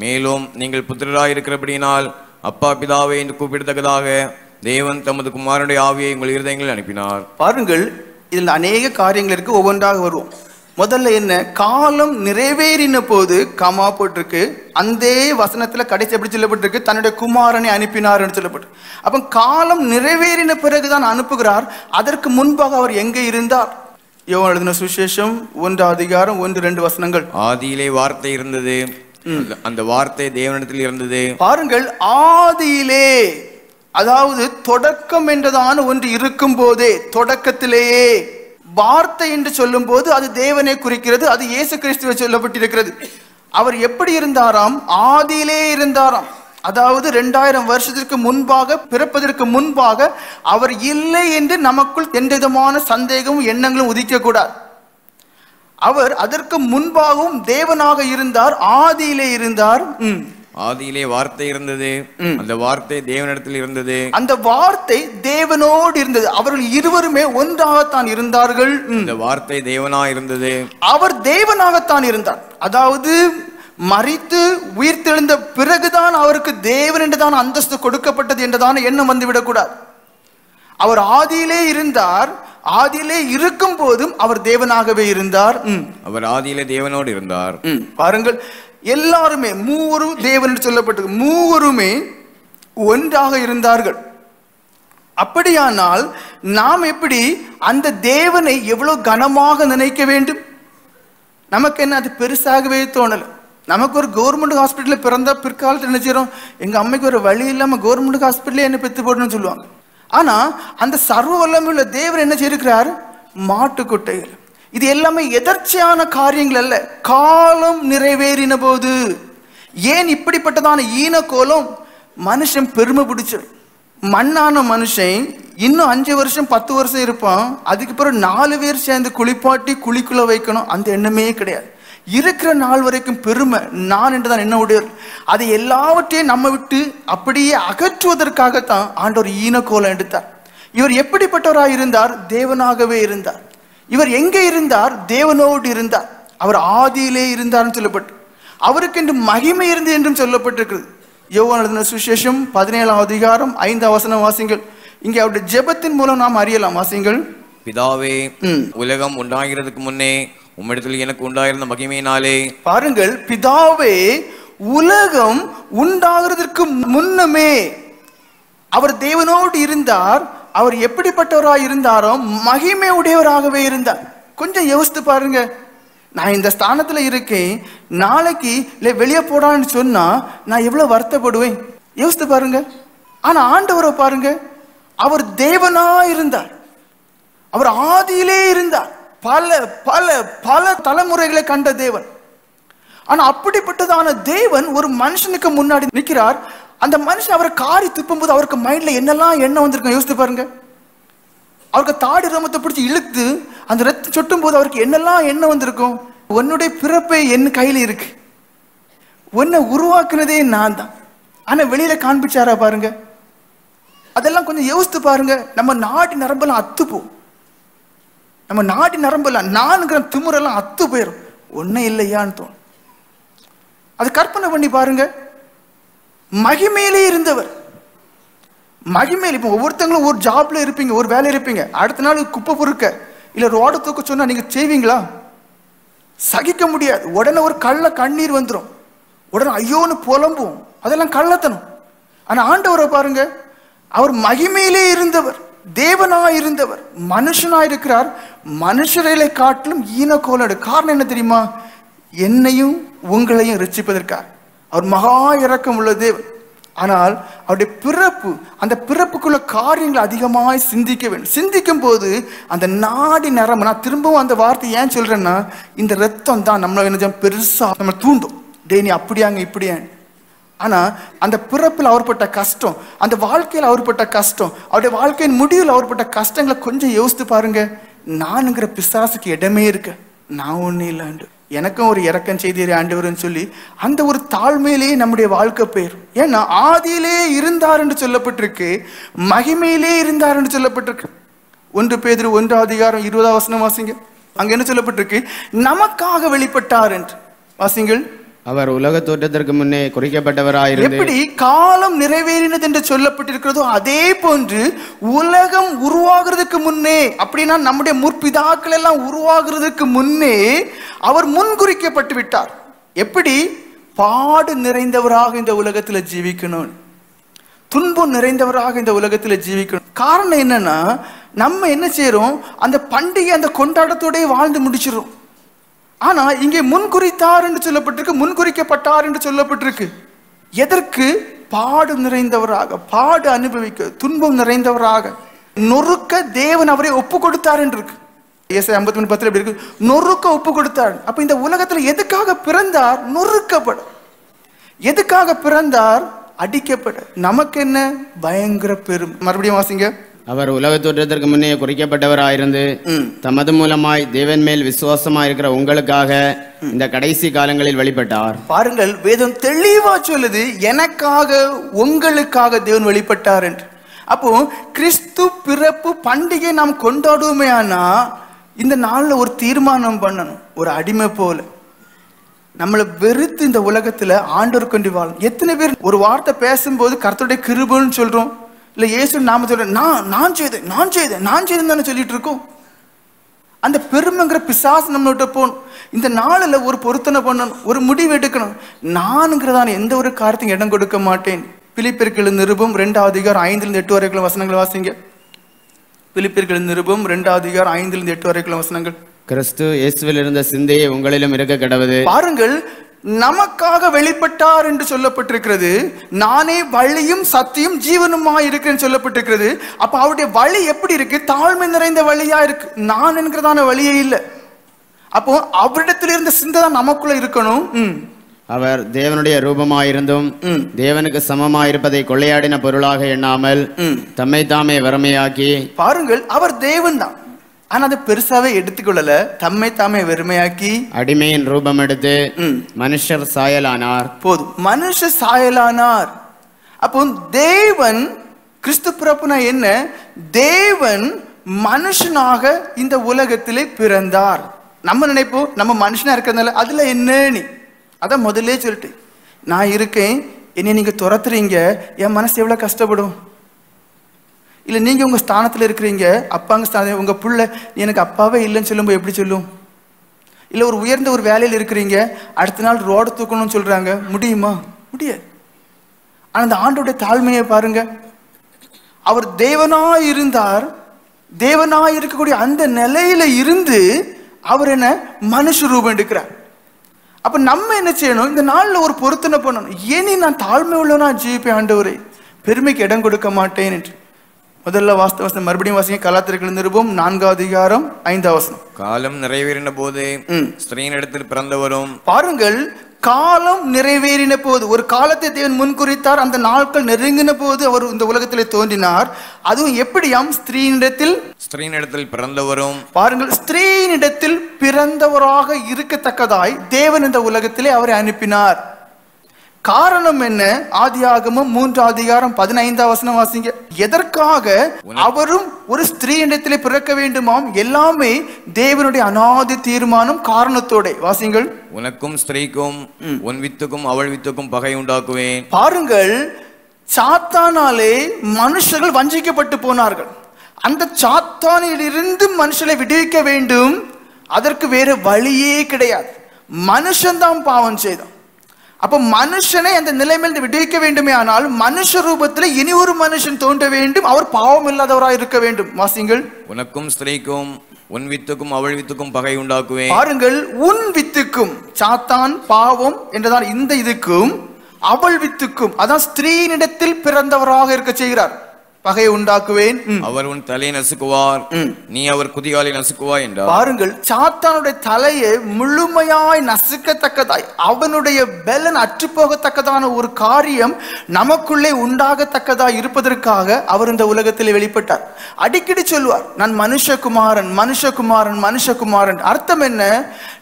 மேலும் நீங்கள் புத்திரராய் இருக்கிறபடியினால் அப்பா பிதாவே என்று கூப்பிடத்தக்கதாக தேவன் தமது குமாரனுடைய ஆவியை உங்கள் இருதயங்களில் அனுப்பினார். பாருங்கள், இதில் அநேக காரியங்கள் இருக்கு, ஒவ்வொன்றாக வருவோம். முதல்ல என்ன, காலம் நிறைவேறின போது கமா போட்டிருக்கு. அந்த வசனத்துல கடைசி எப்படி சொல்லப்பட்டிருக்கு, தன்னுடைய குமாரனை அனுப்பினார் என்று சொல்லப்பட்டு. அப்ப காலம் நிறைவேறின பிறகுதான் அனுப்புகிறார். அதற்கு முன்பாக அவர் எங்கே இருந்தார்? யோவான் எழுதின சுவிசேஷம் 1:1-2 வசனங்கள். ஆதியிலே வார்த்தை இருந்தது, அந்த வார்த்தை தேவனிடத்தில் இருந்தது. பாருங்கள், ஆதியிலே, அதாவது தொடக்கம் என்றதான ஒன்று இருக்கும் போதே, தொடக்கத்திலேயே. வார்த்தை என்று சொல்லும் போது அது தேவனை குறிக்கிறது, அது இயேசு கிறிஸ்துவை சொல்லப்பட்டிருக்கிறது. அவர் எப்படி இருந்தாராம்? ஆதியிலே இருந்தாராம். அதாவது 2000 வருஷத்திற்கு முன்பாக, பிறப்பதற்கு முன்பாக அவர் இல்லை என்று நமக்குள் எந்த விதமான சந்தேகமும் எண்ணங்களும் உதிக்க கூடாது. அவர் அதற்கு முன்பாகவும் தேவனாக இருந்தார், ஆதியிலே இருந்தார். ஆதியிலே வார்த்தை இருந்தது, அந்த வார்த்தை தேவனிடத்தில் இருந்தது, அந்த வார்த்தை தேவனோடு இருந்தது. அவர்கள் இருவருமே ஒன்றாகத்தான் இருந்தார்கள். அந்த வார்த்தை தேவனாக இருந்தது, அவர் தேவனாகத்தான் இருந்தார். அதாவது மரித்து உயிர்த்தெழுந்த பிறகுதான் அவருக்கு தேவன் என்றுதான் அந்தஸ்து கொடுக்கப்பட்டது என்றதான எண்ணம் வந்துவிடக்கூடாது. அவர் ஆதியிலே இருந்தார், ஆதியிலே இருக்கும் போதும் அவர் தேவனாகவே இருந்தார். அவர் ஆதியிலே தேவனோடு இருந்தார். பாருங்கள், எல்லாருமே மூவரும் தேவன் என்று சொல்லப்பட்டது, மூவருமே ஒன்றாக இருந்தார்கள். அப்படியானால் நாம் எப்படி அந்த தேவனை எவ்வளவு கனமாக நினைக்க வேண்டும்? நமக்கு என்ன அது பெருசாகவே தோணல. நமக்கு ஒரு கவர்மெண்ட் ஹாஸ்பிட்டலில் பிறந்த பிற்காலத்தில் என்ன செய்யறோம், எங்க அம்மைக்கு ஒரு வழி இல்லாம கவர்மெண்ட் ஹாஸ்பிட்டலே என்ன பெற்று போடணும்னு சொல்லுவாங்க. ஆனா அந்த சர்வ வல்லமையுள்ள தேவன் என்ன செய்திருக்கிறார்? மாட்டுக்கொட்டைகள். இது எல்லாமே எதர்ச்சியான காரியங்கள் அல்ல, காலம் நிறைவேறின போது. ஏன் இப்படிப்பட்டதான ஈனக்கோலம்? மனுஷன் பெருமை பிடிச்சவன். மண்ணான மனுஷன் இன்னும் 5 வருஷம் 10 வருஷம் இருப்பான், அதுக்கு பிறகு 4 பேர் சேர்ந்து குளிப்பாட்டி குளிக்குள்ள வைக்கணும், அந்த எண்ணமே கிடையாது. இருக்கிற நாள் வரைக்கும் பெருமை, நான் என்றுதான் எண்ண உடையவர். அதை எல்லாவற்றையும் நம்ம விட்டு அப்படியே அகற்றுவதற்காகத்தான் ஆண்டவர் ஈனக்கோலம் எடுத்தார். இவர் எப்படிப்பட்டவராக இருந்தார்? தேவனாகவே இருந்தார். இவர் எங்கே இருந்தார்? தேவனோடு இருந்தார். அவர் ஆதியிலே இருந்தார்னு சொல்லப்பட்டு, அவருக்கு என்று மகிமை இருந்து என்றும் சொல்லப்பட்டிருக்கிறது. யோவான் எழுதின சுவிசேஷம் 17:5 வசனம் வாசிங்கள். இங்கே அவருடைய ஜெபத்தின் மூலம் நாம் அறியலாம். வாசிங்கள். பிதாவே, உலகம் உண்டாகிறதுக்கு முன்னே உம்மிடத்தில் எனக்கு உண்டாயிருந்த மகிமையினாலே. பாருங்கள், பிதாவே, உலகம் உண்டாகிறதுக்கு முன்னமே அவர் தேவனோடு இருந்தார். அவர் எப்படிப்பட்டவராக இருந்தாரோ மகிமை உடையவராகவே இருந்தார். கொஞ்சம் யோசித்து பாருங்க, நான் இந்த ஸ்தானத்துல இருக்கேன், நாளைக்கு இல்லை வெளியே போடான்னு சொன்னா நான் எவ்வளவு வருத்தப்படுவேன்? யோசித்து பாருங்க. ஆனா ஆண்டவரை பாருங்க, அவர் தேவனா இருந்தார், அவர் ஆதியிலே இருந்தார், பல பல பல தலைமுறைகளை கண்ட தேவன். ஆனா அப்படிப்பட்டதான தேவன் ஒரு மனுஷனுக்கு முன்னாடி நிற்கிறார். அந்த மனுஷன் அவரை காரி துப்பும் போது அவருக்கு மைண்ட்ல என்னெல்லாம் எண்ணம் வந்திருக்கும் யோசித்து பாருங்க. அவருக்கு தாடி ரோமத்தை பிடிச்சி இழுத்து அந்த ரத்தம் சொட்டும் போது அவருக்கு என்னெல்லாம் எண்ணம் வந்திருக்கும்? உன்னுடைய பிறப்பே என் கையில இருக்கு, உன்னை உருவாக்குனதே நான் தான், ஆனா வெளியில காண்பிச்சாரா பாருங்க. அதெல்லாம் கொஞ்சம் யோசித்து பாருங்க. நம்ம நாடி நரம்பெல்லாம் அத்து போகும், நம்ம நாடி நரம்பெல்லாம் நான்கிற திமுறெல்லாம் அத்து போயிடும், ஒன்னும் இல்லையான்னு தோணும். அது கற்பனை பண்ணி பாருங்க. மகிமையிலே இருந்தவர், மகிமையில். இப்போ ஒவ்வொருத்தங்களும் ஒரு ஜாப்ல இருப்பீங்க, ஒரு வேலை இருப்பீங்க, அடுத்த நாள் குப்பை பொறுக்க இல்ல ரோடு தூக்க சொன்னா நீங்க செய்வீங்களா? சகிக்க முடியாது. உடனே ஒரு கள்ள கண்ணீர் வந்துடும், உடனே ஐயோன்னு புலம்பும். அதெல்லாம் கள்ளத்தனம். ஆனா ஆண்டவரை பாருங்க, அவர் மகிமையிலே இருந்தவர், தேவனா இருந்தவர், மனுஷனா இருக்கிறார். மனுஷரை காட்டிலும் ஈனக்கோலோடு. காரணம் என்ன தெரியுமா? என்னையும் உங்களையும் ரட்சிப்பதற்காக. அவர் மகா இரக்கம் உள்ள தேவன். ஆனால் அவருடைய பிறப்பு, அந்த பிறப்புக்குள்ள காரியங்கள் அதிகமாய் சிந்திக்க வேண்டும். சிந்திக்கும் போது அந்த நாடி நரம்பு, நான் திரும்பவும் அந்த வார்த்தை ஏன் சொல்றேன்னா, இந்த ரத்தம் தான் நம்மளை என்ன பெருசா நம்ம தூண்டும், டே நீ அப்படியாங்க இப்படியா. ஆனா அந்த பிறப்பில் அவர்பட்ட கஷ்டம், அந்த வாழ்க்கையில் அவர்பட்ட கஷ்டம், அவருடைய வாழ்க்கையின் முடிவில் அவர்பட்ட கஷ்டங்களை கொஞ்சம் யோசித்து பாருங்க. நானுங்கிற பிசாசுக்கு இடமே இருக்கு, நான் ஒண்ணு இல்லாண்டு எனக்கும் ஒரு இறக்கம் செய்திரு ஆண்டவர்னு சொல்லி அந்த ஒரு தாழ்மையிலேயே நம்முடைய வாழ்க்கை போயிடும். ஏன்னா ஆதியிலே இருந்தார் என்று சொல்லப்பட்டிருக்கு, மகிமையிலே இருந்தார் என்று சொல்லப்பட்டிருக்கு. 1 பேதுரு 1:20 வாசிங்க. அங்க என்ன சொல்லப்பட்டிருக்கு? நமக்காக வெளிப்பட்டார் என்று. வாசிங்கள். அவர் உலக தோற்றத்திற்கு முன்னே குறிக்கப்பட்டவராயிருந்து. எப்படி காலம் நிறைவேறினது என்று சொல்லப்பட்டிருக்கிறதோ அதே போன்று உலகம் உருவாகிறதுக்கு முன்னே, அப்படின்னா நம்முடைய முற்பிதாக்கள் எல்லாம் உருவாகிறதுக்கு முன்னே அவர் முன்குறிக்கப்பட்டு விட்டார். எப்படி? பாடு நிறைந்தவராக இந்த உலகத்துல ஜீவிக்கணும், துன்பம் நிறைந்தவராக இந்த உலகத்துல ஜீவிக்கணும். காரணம் என்னன்னா, நம்ம என்ன செய்யறோம், அந்த பண்டிகை அந்த கொண்டாட்டத்தோட வாழ்ந்து முடிச்சிடும். ஆனா இங்கே முன்குறித்தார் என்று சொல்லப்பட்டிருக்கு, முன்குறிக்கப்பட்டார் என்று சொல்லப்பட்டிருக்கு. எதற்கு? பாடு நிறைந்தவராக, பாடு அனுபவிக்க, துன்பம் நிறைந்தவராக, நொறுக்க தேவன் அவரை ஒப்பு கொடுத்தார் என்று இருக்கு. ஏசாயா 53:10 எப்படி இருக்கு? நொறுக்க ஒப்பு கொடுத்தார். அப்ப இந்த உலகத்துல எதுக்காக பிறந்தார்? நொறுக்கப்பட. எதுக்காக பிறந்தார்? அடிக்கப்பட. நமக்கு என்ன? பயங்கர பெரும். மறுபடியும் வாசிங்க. அவர் உலக தோற்றத்திற்கு முன்னே குறிக்கப்பட்டவராயிருந்து தமது மூலமாய் தேவன் மேல் விசுவாசமாய் இருக்கிற உங்களுக்காக இந்த கடைசி காலங்களில் வெளிப்பட்டார். பாருங்கள், வேதம் தெளிவா சொல்லுது, எனக்காக உங்களுக்காக தேவன் வெளிப்பட்டார் என்று. அப்போ கிறிஸ்து பிறப்பு பண்டிகை நாம் கொண்டாடுவோமே, ஆனா இந்த நாள்ல ஒரு தீர்மானம் பண்ணணும். ஒரு அடிமை போல நம்மளை வெறுத்து இந்த உலகத்துல ஆண்டவர் கொண்டு வாழும். எத்தனை பேர் ஒரு வார்த்தை பேசும்போது கர்த்தருடைய கிருபைன்னு சொல்றோம், இல்ல இயேசு நாம சொல்றேன், நான் செய்தேன் தானே சொல்லிட்டு இருக்கோம். அந்த பெருமைங்கிற பிசாசு நம்மகிட்ட போகணும். இந்த நாளில் ஒரு பொருத்தனை பண்ணணும், ஒரு முடிவு எடுக்கணும். நானுங்கிறதான எந்த ஒரு காரியத்தையும் இடம் கொடுக்க மாட்டேன். பிலிப்பியர்கள் நிருபம் 2:5-8 வரைக்கும் வசனங்கள் வாசிங்க. பிலிப்பியர்கள் நிருபம் 2:5-8 வரைக்கும் வசனங்கள். கிறிஸ்து இயேசுவில் இருந்த சிந்தையை உங்களிலும் இருக்க கடவுது. பாருங்கள், நமக்காக வெளிப்பட்டார் என்று சொல்லப்பட்டிருக்கிறது. நானே வழியும் சத்தியும் ஜீவனுமாய் இருக்கிறேன்னு சொல்லப்பட்டிருக்கிறது. அப்ப அவருடைய வழி எப்படி இருக்கு? தாழ்மை நிறைந்த வழியா இருக்கு. நான் என்கிறதான வழியே இல்லை. அப்போ அவரிடத்தில் இருந்த சிந்தை தான் நமக்குள்ள இருக்கணும். அவர் தேவனுடைய ரூபமாயிருந்தும் தேவனுக்கு சமமாயிருப்பதை கொள்ளையாடின பொருளாக எண்ணாமல் தம்மை தாமே வெறுமையாக்கி. பாருங்கள், அவர் தேவன் தான், ஆனா அதை பெருசாவே எடுத்துக்கொள்ளல. தம்மை தாமே வெறுமையாக்கி அடிமையின் ரூபம் எடுத்து மனுஷர் சாயலானார். போதும், மனுஷ சாயலானார். அப்போ தேவன் கிறிஸ்து பிறப்புனா என்ன? தேவன் மனுஷனாக இந்த உலகத்திலே பிறந்தார். நம்ம நினைப்போம் நம்ம மனுஷனா இருக்கிறதுனால அதுல என்ன, நீ அதான் முதல்ல சொல்லிட்டு நான் இருக்கேன், என்னை நீங்க துரத்துறீங்க, என் மனசு எவ்வளவு கஷ்டப்படும். இல்லை நீங்கள் உங்கள் ஸ்தானத்தில் இருக்கிறீங்க, அப்பாங்க ஸ்தானம், உங்கள் பிள்ளை எனக்கு அப்பாவே இல்லைன்னு சொல்லும்போது எப்படி சொல்லும்? இல்லை ஒரு உயர்ந்த ஒரு வேலையில் இருக்கிறீங்க, அடுத்த நாள் ரோடு தூக்கணும்னு சொல்கிறாங்க, முடியுமா? முடியாது. ஆனால் அந்த ஆண்டோடைய தாழ்மையை பாருங்க. அவர் தேவனாய் இருந்தார், தேவனாய் இருக்கக்கூடிய அந்த நிலையில இருந்து அவர் என்ன மனுஷ ரூபம் எடுக்கிறார். அப்போ நம்ம என்ன செய்யணும்? இந்த நாளில் ஒரு பொருத்தனை பண்ணணும். ஏனி நான் தாழ்மை உள்ளவனா ஜீவிப்பேன் ஆண்டவரே, பெருமைக்கு இடம் கொடுக்க மாட்டேன் என்று. முதல்ல வாஸ்தவசனம் மறுபடியும் வாசிங்க. கலாத்தியர்கள் நிருபம் 4:5. காலம் நிறைவேறின போது ஸ்திரீனிடத்தில் பிறந்தவரும். பாருங்கள், காலம் நிறைவேறின போது, ஒரு காலத்தை தேவன் முன்குறித்தார். அந்த நாட்கள் நெருங்கின போது அவர் இந்த உலகத்திலே தோன்றினார். அதுவும் எப்படியாம்? ஸ்திரீனிடத்தில் பிறந்தவரும். பாருங்கள், ஸ்திரீனிடத்தில் பிறந்தவராக இருக்கத்தக்கதாய் தேவன் இந்த உலகத்திலே அவரை அனுப்பினார். காரணம் என்ன? ஆதியாகமம் 3:15 வாசிங்க. எதற்காக அவரும் ஒரு ஸ்திரீனிடத்திலே பிறக்க வேண்டுமாம்? எல்லாமே தேவனுடைய அநாதி தீர்மானம், காரணத்தோட. வாசிங்கள். உனக்கும் ஸ்திரீக்கும் உன் வித்துக்கும் அவள் வித்துக்கும் பகை உண்டாக்குவேன். பாருங்கள், சாத்தானாலே மனுஷர்கள் வஞ்சிக்கப்பட்டு போனார்கள். அந்த சாத்தானிலிருந்து மனுஷனை விடுவிக்க வேண்டும். அதற்கு வேற வழியே கிடையாது. மனுஷன்தான் பாவம் செய்தான். அப்ப மனுஷனை அந்த நிலைமையில் விடுவிக்க வேண்டுமே, ஆனால் மனுஷ ரூபத்தில் இனி ஒரு மனுஷன் தோன்ற வேண்டும். அவர் பாவம் இல்லாதவராக இருக்க வேண்டும். வாசிங்கள். உனக்கும் ஸ்திரீக்கும் உன் வித்துக்கும் அவள் வித்துக்கும் பகை உண்டாக்குவேன். பாருங்கள், உன் வித்துக்கும், சாத்தான் பாவம் என்றதான் இந்த இதுக்கும், அவள் வித்துக்கும், அதான் ஸ்திரீனிடத்தில் பிறந்தவராக இருக்க செய்கிறார், பகையை உண்டாக்குவேன். அவர் உன் தலையை நசுக்குவார், நீ அவர் குதிகாலை நசுக்குவாய் என்றார். பாருங்கள், சாத்தானுடைய தலையை முழுமையாய் நசுக்கத்தக்கதாய், அவனுடைய பலன் அற்று போகத்தக்கதான ஒரு காரியம் நமக்குள்ளே உண்டாகத்தக்கதாய் இருப்பதற்காக அவர் இந்த உலகத்தில் வெளிப்பட்டார். அடிக்கடி சொல்வார், நான் மனுஷகுமாரன், மனுஷகுமாரன், மனுஷகுமாரன். அர்த்தம் என்ன?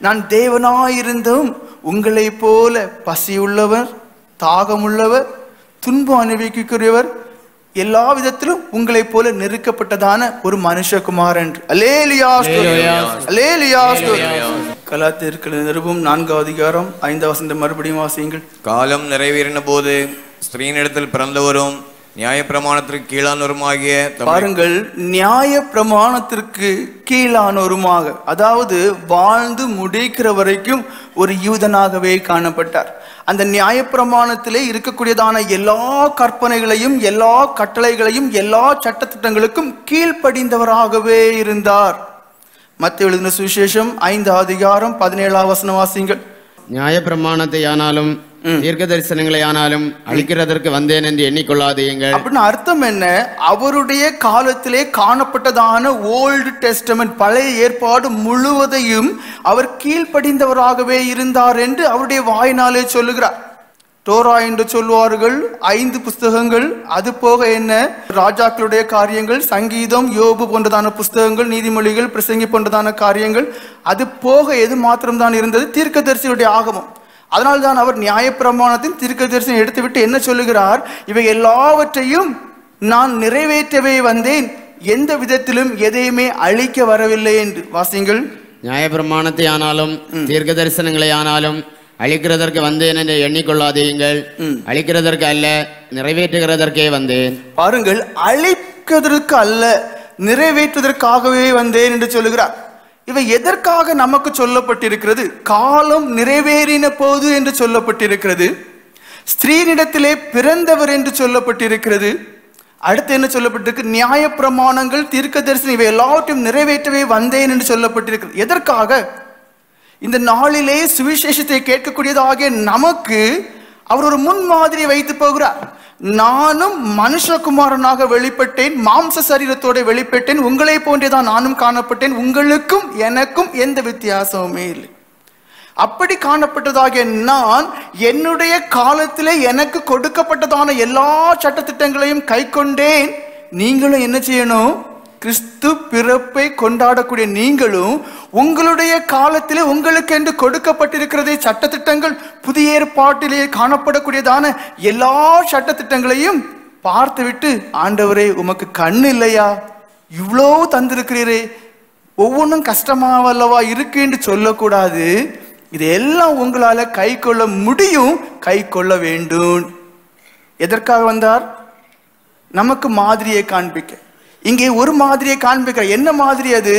நான் தேவனாயிருந்தும் உங்களை போல பசியுள்ளவர், தாகமுள்ளவர், துன்பம் அனுபவிக்கக்கூடியவர், எல்லா விதத்திலும் உங்களை போல நெருக்கப்பட்டதான ஒரு மனுஷகுமாரன். அல்லேலூயா அல்லேலூயா. கலாத்தியர்கள் நிருபம் 4 அதிகாரம் 5 வசனம் மறுபடியும் வாசியுங்கள். காலம் நிறைவேறின போது ஸ்திரீனிடத்தில் பிறந்தவரும் நியாய பிரமாணத்திற்கு கீழானோருமாகிய, பாருங்கள், நியாய பிரமாணத்திற்கு கீழானோருமாக, அதாவது வாழ்ந்து முடிக்கிற வரைக்கும் ஒரு யூதனாகவே காணப்பட்டார். அந்த நியாய பிரமாணத்திலே இருக்கக்கூடியதான எல்லா கற்பனைகளையும் எல்லா கட்டளைகளையும் எல்லா சட்டத்திட்டங்களுக்கும் கீழ்ப்படிந்தவராகவே இருந்தார். மத்தேயு எழுதின சுவிசேஷம் 5 அதிகாரம் 17 வசனம் வாசியுங்கள். நியாய பிரமாணத்தை ஆனாலும் தீர்க்க தரிசனங்களை ஆனாலும் அழிக்கிறதற்கு வந்தேன் என்று எண்ணிக்கொள்ளாதீங்கள். அப்படின்னு அர்த்தம் என்ன? அவருடைய காலத்திலே காணப்பட்டதான ஓல்டு டெஸ்டமென்ட், பழைய ஏற்பாடு முழுவதையும் அவர் கீழ்ப்படிந்தவராகவே இருந்தார் என்று அவருடைய வாயினாலே சொல்லுகிறார். டோரா என்று சொல்வார்கள் 5 புஸ்தகங்கள். அது போக என்ன, ராஜாக்களுடைய காரியங்கள், சங்கீதம், யோபு போன்றதான புஸ்தகங்கள், நீதிமொழிகள், பிரசங்கி போன்றதான காரியங்கள். அது போக எது மாத்திரம்தான் இருந்தது? தீர்க்கதரிசியுடைய ஆகமம். அதனால்தான் அவர் நியாயப்பிரமாணத்தின் தீர்க்கதரிசனம் எடுத்துவிட்டு என்ன சொல்லுகிறார்? இவை எல்லாவற்றையும் நான் நிறைவேற்றவே வந்தேன், எந்த விதத்திலும் எதையுமே அழிக்க வரவில்லை என்று வாசியுங்கள். நியாயப்பிரமாணத்தை ஆனாலும் தீர்க்க தரிசனங்களை ஆனாலும் அழிக்கிறதற்கு வந்தேன் என்று எண்ணிக்கொள்ளாதீங்கள். அழிக்கிறதற்கு அல்ல, நிறைவேற்றுகிறதற்கே வந்தேன். பாருங்கள், அழிக்கிறதற்கு அல்ல, நிறைவேற்றுவதற்காகவே வந்தேன் என்று சொல்லுகிறார். இவை எதற்காக நமக்கு சொல்லப்பட்டிருக்கிறது? காலம் நிறைவேறின போது என்று சொல்லப்பட்டிருக்கிறது. ஸ்திரீனிடத்திலே பிறந்தவர் என்று சொல்லப்பட்டிருக்கிறது. அடுத்து என்ன சொல்லப்பட்டிருக்கு? நியாய பிரமாணங்கள், தீர்க்க தரிசனம் இவை எல்லாவற்றையும் நிறைவேற்றவே வந்தேன் என்று சொல்லப்பட்டிருக்கிறது. எதற்காக? இந்த நாளிலே சுவிசேஷத்தை கேட்கக்கூடியதாகிய நமக்கு அவர் ஒரு முன்மாதிரியை வைத்து போகிறார். நானும் மனுஷகுமாரனாக வெளிப்பட்டேன், மாம்ச சரீரத்தோட வெளிப்பட்டேன், உங்களை போன்றேதான் நானும் காணப்பட்டேன், உங்களுக்கும் எனக்கும் எந்த வித்தியாசமுமே இல்லை. அப்படி காணப்பட்டதாகிய நான் என்னுடைய காலத்திலே எனக்கு கொடுக்கப்பட்டதான எல்லா சட்டத்திட்டங்களையும் கை கொண்டேன். நீங்களும் என்ன செய்யணும்? கிறிஸ்து பிறப்பை கொண்டாடக்கூடிய நீங்களும் உங்களுடைய காலத்திலே உங்களுக்கு என்று கொடுக்கப்பட்டிருக்கிறதே சட்டத்திட்டங்கள், புதிய ஏற்பாட்டிலே காணப்படக்கூடியதான எல்லா சட்டத்திட்டங்களையும் பார்த்துவிட்டு, ஆண்டவரே உமக்கு கண்ணு இல்லையா? இவ்வளோ தந்திருக்கிறீரே, ஒவ்வொன்றும் கஷ்டமாவல்லவா இருக்கு என்று சொல்லக்கூடாது. இதெல்லாம் உங்களால கை கொள்ள முடியும், கை கொள்ள வேண்டும். எதற்காக வந்தார்? நமக்கு மாதிரியை காண்பிக்க. இங்கே ஒரு மாதிரியை காண்பிக்கிறார். என்ன மாதிரி அது?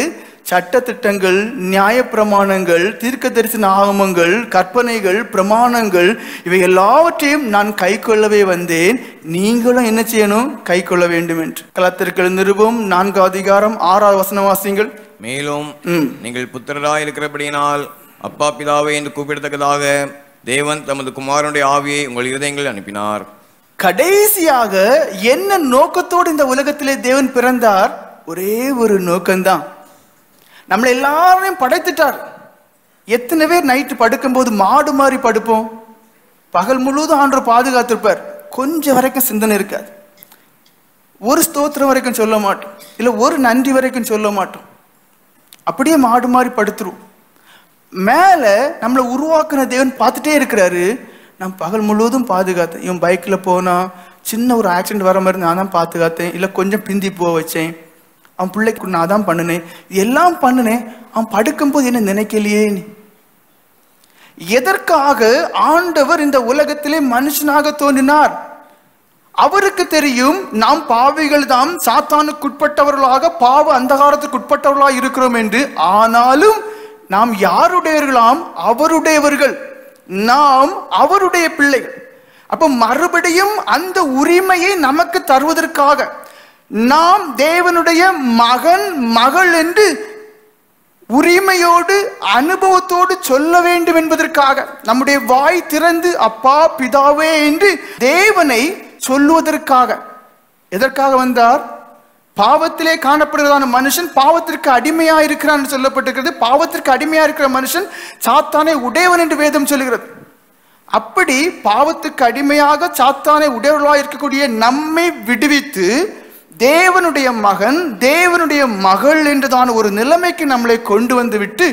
சட்டத்திட்டங்கள், நியாய பிரமாணங்கள், தீர்க்க தரிசன ஆகமங்கள், கற்பனைகள், பிரமாணங்கள், இவை எல்லாவற்றையும் நான் கை கொள்ளவே வந்தேன், நீங்களும் என்ன செய்யணும்? கை கொள்ள வேண்டும் என்று. கலாத்தியர்கள் நிருபம் 4 அதிகாரம் 6 வசனம் வாசியுங்கள். மேலும் நீங்கள் புத்திரராய் இருக்கிறபடியினால் அப்பா பிதாவை என்று கூப்பிடத்தக்கதாக தேவன் தமது குமாரனுடைய ஆவியை உங்கள் இருதயங்களில் அனுப்பினார். கடைசியாக என்ன நோக்கத்தோடு இந்த உலகத்திலே தேவன் பிறந்தார்? ஒரே ஒரு நோக்கம்தான். நம்மளை எல்லாரையும் படைத்துட்டார். எத்தனை பேர் நைட்டு படுக்கும்போது மாடு மாதிரி படுப்போம்? பகல் முழுவதும் ஆண்டவர் பாதுகாத்திருப்பார். கொஞ்சம் வரைக்கும் சிந்தனை இருக்காது. ஒரு ஸ்தோத்திரம் வரைக்கும் சொல்ல மாட்டோம், இல்லை ஒரு நன்றி வரைக்கும் சொல்ல மாட்டோம். அப்படியே மாடு மாதிரி படுத்துருவோம். மேல நம்மளை உருவாக்குன தேவன் பார்த்துட்டே இருக்கிறாரு. நான் பகல் முழுவதும் பாதுகாத்தேன். இவன் பைக்கில் போனா சின்ன ஒரு ஆக்சிடென்ட் வர மாதிரி நான் தான் பாதுகாத்தேன், இல்லை கொஞ்சம் பிந்தி போக வச்சேன், அவன் பிள்ளைக்கு நான் தான் பண்ணினேன், எல்லாம் பண்ணினேன். அவன் படுக்கும்போது என்ன நினைக்கலையே? எதற்காக ஆண்டவர் இந்த உலகத்திலே மனுஷனாக தோன்றினார்? அவருக்கு தெரியும் நாம் பாவிகள் தான், சாத்தானுக்குட்பட்டவர்களாக, பாவ அந்தகாரத்துக்கு உட்பட்டவர்களாக இருக்கிறோம் என்று. ஆனாலும் நாம் யாருடையவர்களாம்? அவருடையவர்கள். நாம் அவருடைய பிள்ளைகள். அப்ப மறுபடியும் அந்த உரிமையை நமக்கு தருவதற்காக, நாம் தேவனுடைய மகன் மகள் என்று உரிமையோடு அனுபவத்தோடு சொல்ல வேண்டும் என்பதற்காக, நம்முடைய வாய் திறந்து அப்பா பிதாவே என்று தேவனை சொல்லுவதற்காக. எதற்காக வந்தார்? பாவத்திலே காணப்படுகிறதான மனுஷன் பாவத்திற்கு அடிமையா இருக்கிறான் என்று சொல்லப்பட்டிருக்கிறது. பாவத்திற்கு அடிமையா இருக்கிற மனுஷன் சாத்தானை உடையவன் என்று வேதம் சொல்லுகிறது. அப்படி பாவத்துக்கு அடிமையாக சாத்தானை உடையவர்களாக இருக்கக்கூடிய நம்மை விடுவித்து தேவனுடைய மகன் தேவனுடைய மகள் என்றுதான் ஒரு நிலைமைக்கு நம்மளை கொண்டு வந்து விட்டு,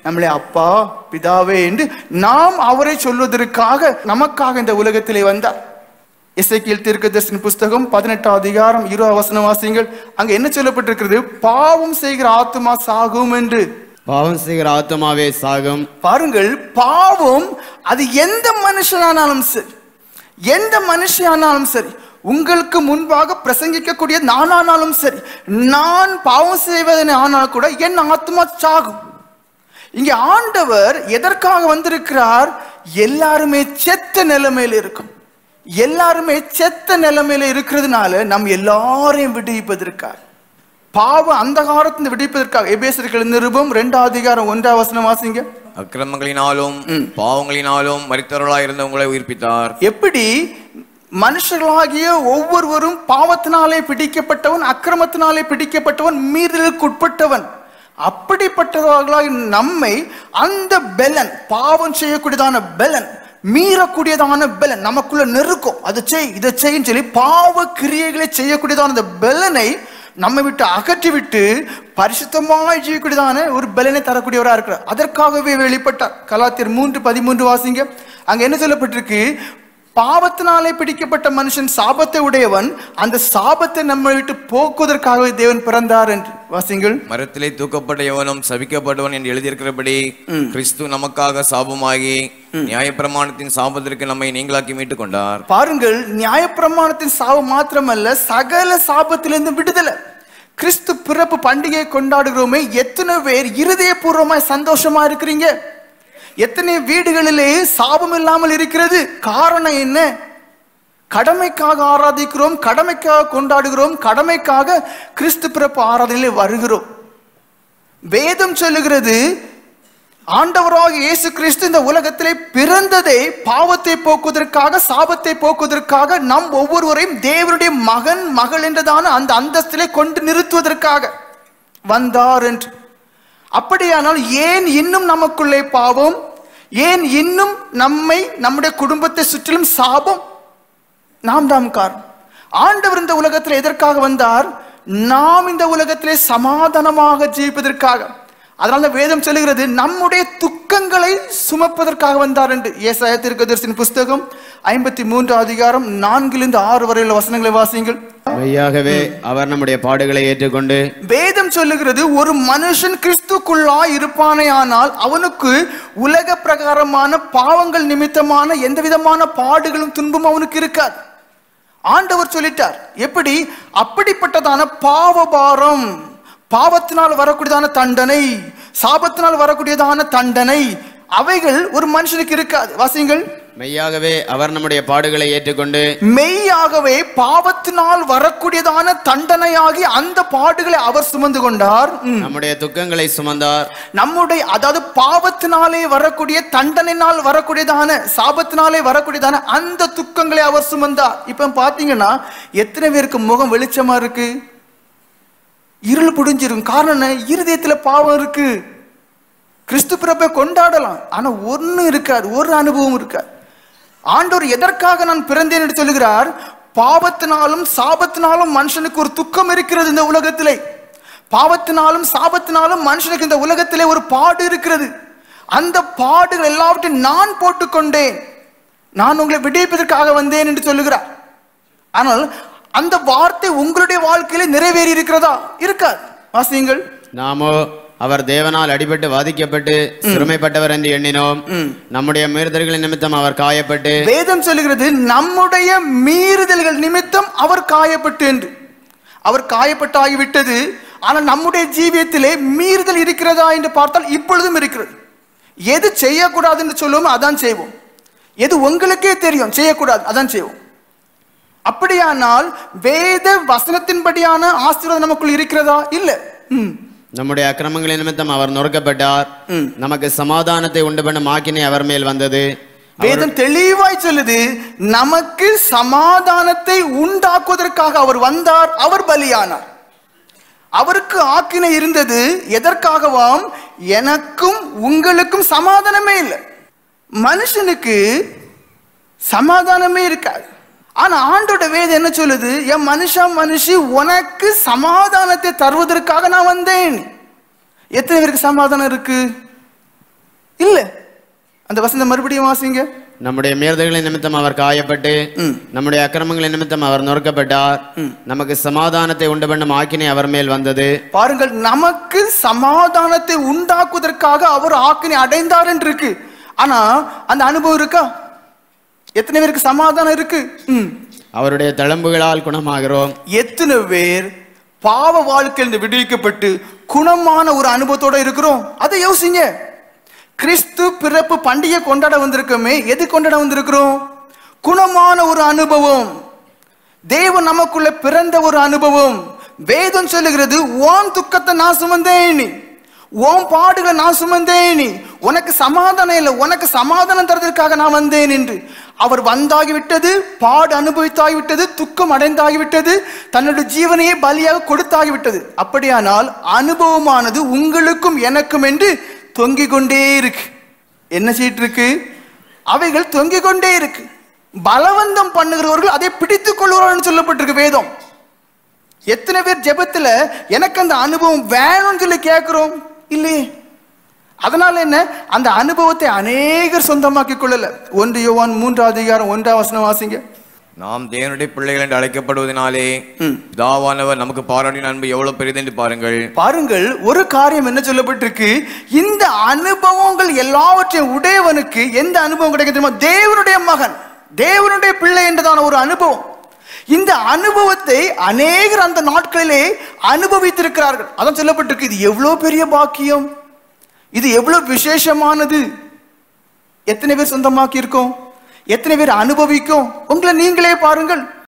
நம்மளை அப்பா பிதாவே என்று நாம் அவரை சொல்வதற்காக நமக்காக இந்த உலகத்திலே வந்தார். எசேக்கியேல் தீர்க்கதரிசன புஸ்தகம் 18ஆம் அதிகாரம் 20ஆம் வசனம் வாசியுங்கள். அங்க என்ன சொல்லப்பட்டிருக்கிறது? பாவம் செய்கிற ஆத்துமா சாகும் என்று. பாவம் செய்கிற ஆத்துமாவே சாகும். பாருங்கள், பாவம் அது எந்த மனுஷனானாலும் சரி, எந்த மனுஷனானாலும் சரி, உங்களுக்கு முன்பாக பிரசங்கிக்கக்கூடிய நானானாலும் சரி, நான் பாவம் செய்வதனை ஆனால் கூட என் ஆத்மா சாகும். இங்கே ஆண்டவர் எதற்காக வந்திருக்கிறார்? எல்லாருமே செத்த நிலைமையில இருக்கும். எல்லாருமே செத்த நிலைமையில இருக்கிறதுனால நம் எல்லாரையும் விடுவிப்பதற்காக, பாவ அந்தகாரத்திலிருந்து விடுவிப்பதற்காக. எபேசியர் நிருபம் 2ஆம் அதிகாரம் 1ஆம் வசனம் வாசிங்க. அக்கிரமங்களினாலும் பாவங்களினாலும் மரித்தவர்களாய் இருந்த உங்களை உயிர்ப்பித்தார். எப்படி மனுஷர்களாகிய ஒவ்வொருவரும் பாவத்தினாலே பிடிக்கப்பட்டவன், அக்கிரமத்தினாலே பிடிக்கப்பட்டவன், மீறலுக்கு உட்பட்டவன். அப்படிப்பட்டவர்களாக நம்மை அந்த பெலன், பாவம் செய்யக்கூடியதான பெலன், மீறக்கூடியதான பெலன் நமக்குள்ள நெருக்கம். அதை செய், இதை செய்யும் சொல்லி பாவ கிரியைகளை செய்யக்கூடியதான அந்த பெலனை நம்மை விட்டு அகற்றி விட்டு பரிசுத்தமாய் செய்யக்கூடியதான ஒரு பெலனை தரக்கூடியவராக இருக்கிறார். அதற்காகவே வெளிப்பட்டார். கலாத்தியர் 3:13 வாசிங்க. அங்க என்ன சொல்லப்பட்டிருக்கு? பாவத்தினாலே பிடிக்கப்பட்ட மனுஷன் சாபத்தை உடையவன், அந்த சாபத்தை நம்மை விட்டு போக்குவதற்காகவே தேவன் பிறந்தார் என்று வாசிங்கள். மரத்திலே தூக்கப்பட்ட எவனும் சபிக்கப்பட்டவன் என்று எழுதியிருக்கிறபடி கிறிஸ்து நமக்காக சாபமாகி நியாயப்பிரமாணத்தின் சாபத்திற்கு நம்மை நீங்களாக்கி மீட்டுக் கொண்டார். பாருங்கள், நியாயப்பிரமாணத்தின் சாபம் மாத்திரமல்ல, சகல சாபத்திலிருந்து விடுதலை. கிறிஸ்து பிறப்பு பண்டிகை கொண்டாடுகிறோமே, எத்தனை பேர் இருதயபூர்வமாய் சந்தோஷமா இருக்கிறீங்க? எத்தனை வீடுகளிலே சாபம் இல்லாமல் இருக்கிறது? காரணம் என்ன? கடமைக்காக ஆராதிக்கிறோம், கடமைக்காக கொண்டாடுகிறோம், கடமைக்காக கிறிஸ்து பிறப்பு ஆராதனையிலே வருகிறோம். வேதம் சொல்லுகிறது, ஆண்டவராக இயேசு கிறிஸ்து இந்த உலகத்திலே பிறந்ததே பாவத்தை போக்குவதற்காக, சாபத்தை போக்குவதற்காக, நம் ஒவ்வொருவரையும் தேவனுடைய மகன் மகள் என்றதான அந்த அந்தஸ்திலே கொண்டு நிறுத்துவதற்காக வந்தார் என்று. அப்படியானால் ஏன் இன்னும் நமக்குள்ளே பாவம்? ஏன் இன்னும் நம்மை, நம்முடைய குடும்பத்தை சுற்றிலும் சாபம்? நாம் தான் காரணம். ஆண்டவர் இந்த உலகத்தில் எதற்காக வந்தார்? நாம் இந்த உலகத்திலே சமாதானமாக ஜீவிப்பதற்காக. அதனால வேதம் சொல்லுகிறது, நம்முடைய துக்கங்களை சுமப்பதற்காக வந்தார் என்று. ஏசாயா தீர்க்கதரிசன புஸ்தகம் 53ஆம் அதிகாரம் 4-6 வரையுள்ள வசனங்களை வாசியுங்கள். மெய்யாகவே அவர் நம்முடைய பாடுகளை ஏற்றுக்கொண்டு. வேதம் சொல்லுகிறது, ஒரு மனுஷன் கிறிஸ்துக்குள்ளாய் இருப்பானே ஆனால் அவனுக்கு உலக பிரகாரமான பாவங்கள் நிமித்தமான எந்த விதமான பாடுகளும் துன்பமும் அவனுக்கு இருக்காது. ஆண்டவர் சொல்லிட்டார். எப்படி? அப்படிப்பட்டதான பாவபாரம், பாவத்தினால் வரக்கூடியதான தண்டனை, சாபத்தினால் வரக்கூடியதான தண்டனை, அவைகள் ஒரு மனுஷனுக்கு இருக்காது. வாசியுங்கள். மெய்யாகவே அவர் நம்முடைய பாடுகளை ஏற்றுக்கொண்டு. மெய்யாகவே பாவத்தினால் வரக்கூடியதான தண்டனையாகி அந்த பாடுகளை அவர் சுமந்து கொண்டார். நம்முடைய துக்கங்களை சுமந்தார். நம்முடைய, அதாவது பாவத்தினாலே வரக்கூடிய, தண்டனையினால் வரக்கூடியதான, சாபத்தினாலே வரக்கூடியதான அந்த துக்கங்களை அவர் சுமந்தார். இப்ப பாத்தீங்கன்னா எத்தனை பேருக்கு முகம் வெளிச்சமா இருக்கு? இருள் புடிஞ்சிருக்கும். காரணம் என்ன? இருதயத்துல பாவம் இருக்கு. கிறிஸ்து பிறப்பை கொண்டாடலாம், ஆனா ஒண்ணு இருக்காது, ஒரு அனுபவம் இருக்காது. ஆண்டவர் எதற்காக நான் பிறந்தேன் என்று சொல்லுகிறார்? பாவத்தினாலும் சாபத்தினாலும் மனுஷனுக்கு ஒரு துக்கம் இருக்கிறது இந்த உலகத்திலே. பாவத்தினாலும் சாபத்தினாலும் மனுஷனுக்கு இந்த உலகத்திலே ஒரு பாடு இருக்கிறது. அந்த பாடுகள் எல்லாவற்றையும் நான் போட்டுக்கொண்டேன், நான் உங்களை விடுவிப்பதற்காக வந்தேன் என்று சொல்லுகிறார். ஆனால் அந்த வார்த்தை உங்களுடைய வாழ்க்கையில நிறைவேறி இருக்கிறதா? இருக்காது. வாசியுங்கள். நாமோ அவர் தேவனால் அடிபட்டு வாதிக்கப்பட்டு சிறுமைப்பட்டவர் என்று எண்ணினோம். நம்முடைய மீறுதல்கள் நிமித்தம் அவர் காயப்பட்டு. வேதம் சொல்லுகிறது, நம்முடைய மீறுதல்கள் நிமித்தம் அவர் காயப்பட்டு என்று. அவர் காயப்பட்டாகிவிட்டது. ஆனால் நம்முடைய ஜீவியத்திலே மீறுதல் இருக்கிறதா என்று பார்த்தால் இப்பொழுதும் இருக்கிறது. எது செய்யக்கூடாது என்று சொல்லுவோம் அதான் செய்வோம். எது உங்களுக்கே தெரியும் செய்யக்கூடாது அதான் செய்வோம். அப்படியானால் வேத வசனத்தின்படியான ஆசீர்வாதம் நமக்குள் இருக்கிறதா? இல்ல. நம்முடைய அக்கிரமங்களின் நிமித்தம் அவர் நொறுக்கப்பட்டார், நமக்கு சமாதானத்தை உண்டு பண்ணும் ஆக்கினை அவர் மேல் வந்தது. வேதம் தெளிவாய் சொல்லுது, நமக்கு சமாதானத்தை உண்டாக்குவதற்காக அவர் வந்தார், அவர் பலியானார். அவருக்கு ஆக்கினை இருந்தது. எதற்காகவாம்? எனக்கும் உங்களுக்கும் சமாதானமே இல்லை. மனுஷனுக்கு சமாதானமே இருக்காது. ஆனா ஆண்டோட வேதம் என்ன சொல்லுது? என் மனுஷி உனக்கு சமாதானத்தை தருவதற்காக நான் வந்தேன். எத்தனை பேருக்கு சமாதானம் இருக்கு? இல்ல. அந்த வசனம் மறுபடியும் வாசிங்க. நம்முடைய மீறுதல்களின் நிமித்தம் அவர் காயப்பட்டு நம்முடைய அக்கிரமங்களின் நிமித்தம் அவர் நொறுக்கப்பட்டார். நமக்கு சமாதானத்தை உண்டு பண்ணும் ஆக்கினை அவர் மேல் வந்தது. பாருங்கள், நமக்கு சமாதானத்தை உண்டாக்குவதற்காக அவர் ஆக்கினை அடைந்தார் என்று இருக்கு. ஆனா அந்த அனுபவம் இருக்கா? எத்தனை பேருக்கு சமாதானம் இருக்கு? அவருடைய தழும்புகளால் குணமாகிறோம். எத்தனை பேர் பாவ வாழ்க்கையில் விடுவிக்கப்பட்டு குணமான ஒரு அனுபவத்தோட இருக்கிறோம்? அதை யோசிங்க. கிறிஸ்து பிறப்பு பண்டிகை கொண்டாட வந்திருக்கோமே, எது கொண்டாட வந்திருக்கிறோம்? குணமான ஒரு அனுபவம், தேவன் நமக்குள்ள பிறந்த ஒரு அனுபவம். வேதம் சொல்லுகிறது, ஓன் துக்கத்தை நான் சுமந்தேன், ஓன் பாடுகளை நான் சுமந்தேன், உனக்கு சமாதானம் இல்லை, உனக்கு சமாதானம் தரதற்காக நான் வந்தேன் என்று. அவர் வந்தாகிவிட்டது, பாடு அனுபவித்தாகிவிட்டது, துக்கம் அடைந்தாகிவிட்டது, தன்னுடைய ஜீவனையே பலியாக கொடுத்தாகிவிட்டது. அப்படியானால் அனுபவமானது உங்களுக்கும் எனக்கும் என்று தொங்கிக் கொண்டே இருக்கு. என்ன செய்யிட்டு இருக்கு? அவைகள் தொங்கிக் கொண்டே இருக்கு. பலவந்தம் பண்ணுகிறவர்கள் அதை பிடித்துக் கொள்வார்கள் சொல்லப்பட்டிருக்கு வேதம். எத்தனை பேர் ஜெபத்துல எனக்கு அந்த அனுபவம் வேணும்னு சொல்லி கேட்கிறோம்? இல்லையே. அதனால என்ன, அந்த அனுபவத்தை அநேகர் சொந்தமாக்கி கொள்ளல. 1 யோவான் 3:1 வாசிங்க. நாம் தேவனுடைய பிள்ளைகள் என்று அழைக்கப்படுவதனாலே பிதாவானவர் நமக்கு பாராட்டின அன்பு எவ்வளவு பெரியது என்று பாருங்கள். பாருங்கள், ஒரு காரியம் என்ன சொல்லப்பட்டிருக்கு? இந்த அனுபவங்கள் எல்லாவற்றையும் உடையவனுக்கு எந்த அனுபவம் கிடைக்கும் தெரியுமா? தேவனுடைய மகன், தேவனுடைய பிள்ளை என்றதான ஒரு அனுபவம். இந்த அனுபவத்தை அநேகர் அந்த நாட்களிலே அனுபவித்திருக்கிறார்கள். அதான் சொல்லப்பட்டிருக்கு. இது எவ்வளவு பெரிய பாக்கியம், இது எவ்வளவு விசேஷமானது. எத்தனை பேர் சொந்தமாக்கி இருக்கோம்? எத்தனை பேர் அனுபவிக்கும்? உங்களை நீங்களே பாருங்கள்.